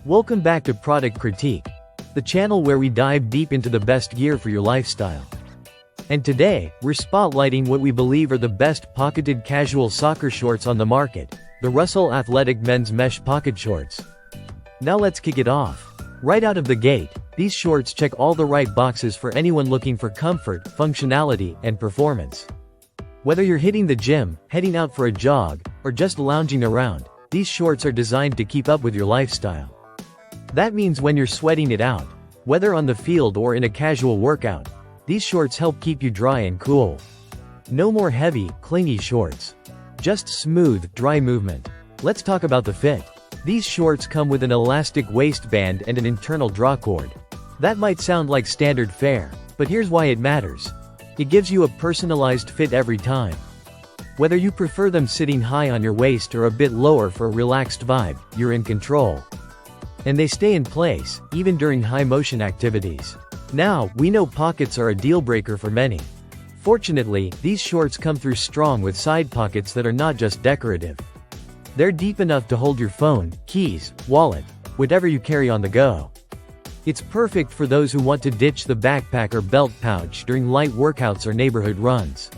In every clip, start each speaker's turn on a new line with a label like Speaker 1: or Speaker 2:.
Speaker 1: Welcome back to Product Critique, the channel where we dive deep into the best gear for your lifestyle. And today, we're spotlighting what we believe are the best pocketed casual soccer shorts on the market, the Russell Athletic Men's Mesh Pocket Shorts. Now let's kick it off. Right out of the gate, these shorts check all the right boxes for anyone looking for comfort, functionality, and performance. Whether you're hitting the gym, heading out for a jog, or just lounging around, these shorts are designed to keep up with your lifestyle. That means when you're sweating it out, whether on the field or in a casual workout, these shorts help keep you dry and cool. No more heavy, clingy shorts. Just smooth, dry movement. Let's talk about the fit. These shorts come with an elastic waistband and an internal drawcord. That might sound like standard fare, but here's why it matters. It gives you a personalized fit every time. Whether you prefer them sitting high on your waist or a bit lower for a relaxed vibe, you're in control. And they stay in place, even during high-motion activities. Now, we know pockets are a deal-breaker for many. Fortunately, these shorts come through strong with side pockets that are not just decorative. They're deep enough to hold your phone, keys, wallet, whatever you carry on the go. It's perfect for those who want to ditch the backpack or belt pouch during light workouts or neighborhood runs.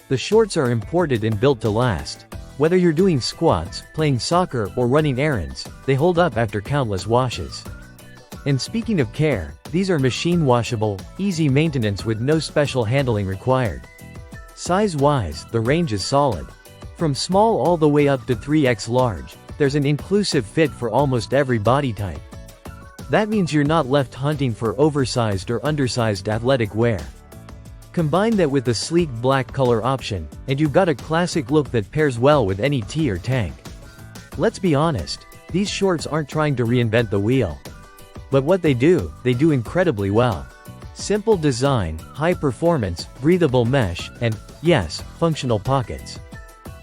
Speaker 1: The shorts are imported and built to last. Whether you're doing squats, playing soccer, or running errands, they hold up after countless washes. And speaking of care, these are machine washable, easy maintenance with no special handling required. Size-wise, the range is solid. From small all the way up to 3X large, there's an inclusive fit for almost every body type. That means you're not left hunting for oversized or undersized athletic wear. Combine that with the sleek black color option, and you've got a classic look that pairs well with any tee or tank. Let's be honest, these shorts aren't trying to reinvent the wheel. But what they do incredibly well. Simple design, high performance, breathable mesh, and, yes, functional pockets.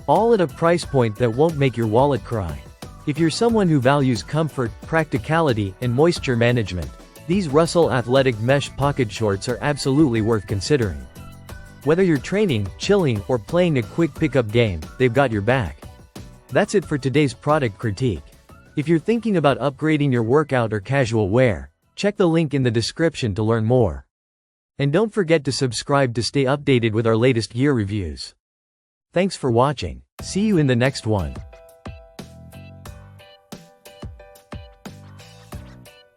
Speaker 1: All at a price point that won't make your wallet cry. If you're someone who values comfort, practicality, and moisture management, these Russell Athletic Mesh Pocket Shorts are absolutely worth considering. Whether you're training, chilling, or playing a quick pickup game, they've got your back. That's it for today's product critique. If you're thinking about upgrading your workout or casual wear, check the link in the description to learn more. And don't forget to subscribe to stay updated with our latest gear reviews. Thanks for watching. See you in the next one.